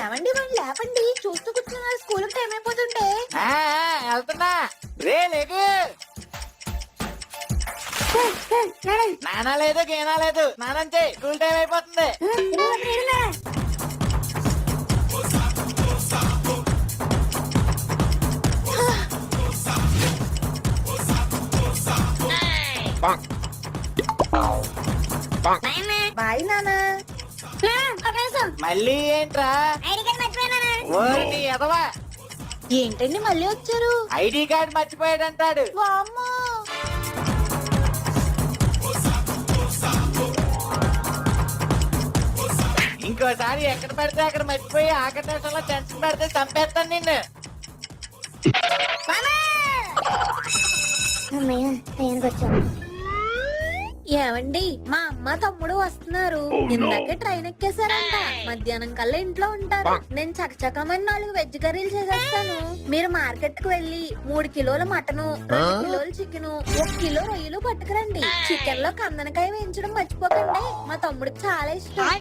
ఏమండి మనం లేపండి, చూస్తూ కూర్చున్నారు, స్కూల్ టైం అయిపోతుంటే. వెళ్తున్నా రే లేకు. నానా లేదు గేనా లేదు, స్నానం చేయి, స్కూల్ టైం అయిపోతుంది. బాయ్ నానా. మళ్ళీ ఏంట్రా? ఓరి ఎదవా, ఏంటండి మళ్ళీ వచ్చారు? ఐడి కార్డ్ మర్చిపోయాడంటాడు. వామ్మో. ఇంకోసారి ఎక్కడ పడితే అక్కడ మర్చిపోయి ఆఖరి నిమిషంలో టెన్షన్ పెడితే చంపేస్తాను నిన్ను. ఏమండి మా అమ్మ తమ్ముడు వస్తున్నారు. ఇందాకే ట్రైన్ ఎక్కేశారంట. మధ్యాహ్నం కల్లా ఇంట్లో ఉంటారు. నేను చకచకమని 4 వెజ్ కర్రీలు చేసేస్తాను. మీరు మార్కెట్ కు వెళ్లి 3 కిలోల మటను, 2 కిలోల చికెన్, 1 కిలో రొయ్యలు పట్టుకురండి. చికెన్ లో కందనకాయ వేయించడం మర్చిపోకండి. మా తమ్ముడికి చాలా ఇష్టం.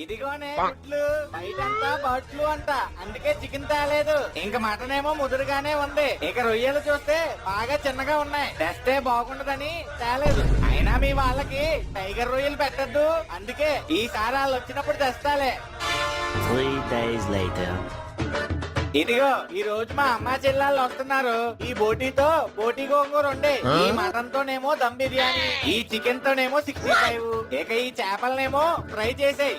ఇదిగోనే గుడ్లు, బయటంతా బట్లు అంట, అందుకే చికెన్ తేలేదు. ఇంక మటన్ ఏమో ముదురుగానే ఉంది. ఇక రొయ్యలు చూస్తే బాగా చిన్నగా ఉన్నాయి, తెస్తే బాగుండదని తేలేదు. అయినా మీ వాళ్ళకి టైగర్ రొయ్యలు పెట్టద్దు, అందుకే ఈసారి వాళ్ళు వచ్చినప్పుడు తెస్తాలే. 3 days later. ఇదిగో ఈ రోజు మా అమ్మ చెల్లెళ్ళు వస్తున్నారు. ఈ బోటీతో బోటీ గోంగూర ఉండే, ఈ మటన్ తోనేమో దమ్ బిర్యానీ, ఈ చికెన్ తోనేమో 65, ఇక ఈ చేపలనేమో ఫ్రై చేసేయి.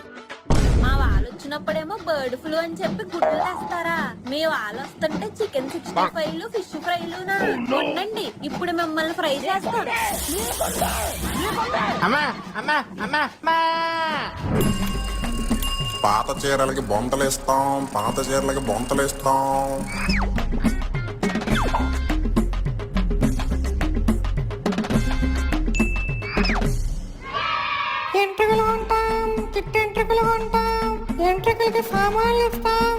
మా వాళ్ళు వచ్చినప్పుడేమో బర్డ్ ఫ్లూ అని చెప్పి గుడ్లు తెస్తారా? మీ వాళ్ళు వస్తుంటే చికెన్ 65లు, ఫిష్ ఫ్రైలు. ఉండండి, ఇప్పుడు మిమ్మల్ని ఫ్రై చేస్తాను. అమ్మా అమ్మా అమ్మా అమ్మా. పాత చీరలకి బొంతలేస్తాం, పాత చీరలకి బొంతలేస్తాం. ఎంట్రుకలు కొంటాం, చిట్టు ఎంట్రుకలు కొంటాం, ఎంట్రుకలకి సామాన్లు ఇస్తాం.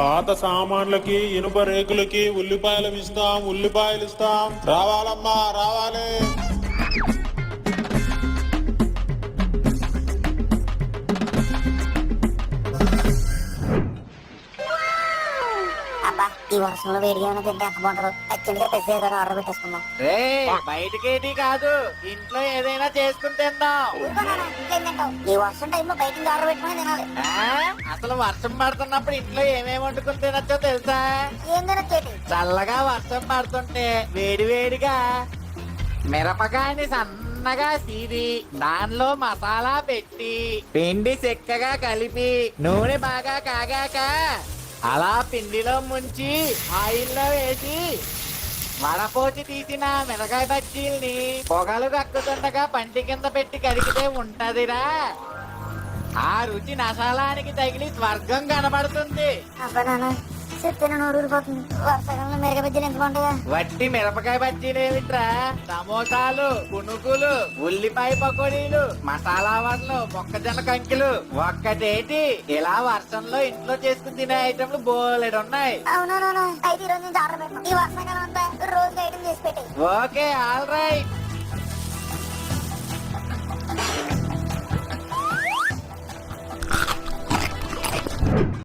పాత సామాన్లకి, ఇనుప రేకులకి ఉల్లిపాయలు ఇస్తాం, ఉల్లిపాయలు ఇస్తాం. రావాలమ్మా రావాలి. అబ్బా ఈ వర్షంలో వేడిగా ఉన్న తింటే ఎంత బాగుంటారు. యాక్చువల్గా పెద్ద ఆర్డర్ పెట్టేసుకుందాం. రే బయటకేటి కాదు, ఇంట్లో ఏదైనా చేసుకుని తిందాం. ఈ వర్షం టైంలో బయట ఆర్డర్ పెట్టుకుని తినాలి. అసలు వర్షం పడుతున్నప్పుడు ఇంట్లో ఏమేమి వండుకుని తినచ్చో తెలుసా? ఏం తినచ్చేటి? చల్లగా వర్షం పడుతుంటే వేడి వేడిగా మిరపకాయని సన్నగా సీరి దానిలో మసాలా పెట్టి పిండి చెక్కగా కలిపి నూనె బాగా కాగాక అలా పిండిలో ముంచి ఆయిల్లో వేసి వడపోచి తీసిన మిరకాయ బజ్జీల్ని పొగలు కక్కుతుండగా పంటి కింద పెట్టి కరిగితే ఉంటదిరా. ఆ రుచి నశాలానికి తగిలి స్వర్గం కనబడుతుంది. అబ్బా నాన్న చెప్తే నూడిపోతుంది. వర్షాకాలంలో మిరగ బజ్జీలు ఎంత బాగుంటాయా? వట్టి మిరపకాయ బజ్జీలు ఏమిట్రా, సమోసాలు, పునుకులు, ఉల్లిపాయ పకోడీలు, మసాలా వడలు, మొక్కజొన్న కంకిలు, ఒక్కటేటి ఇలా వర్షంలో ఇంట్లో చేసుకుని తినే ఐటమ్లు బోలెడున్నాయి. అవునా నాన్న, అయితే ఈ రోజు నుంచి ఆర్డర్ పెట్టు. ఈ వర్షాకాలం అంతా రోజు ఐటమ్ చేసి పెట్టి. Okay all right.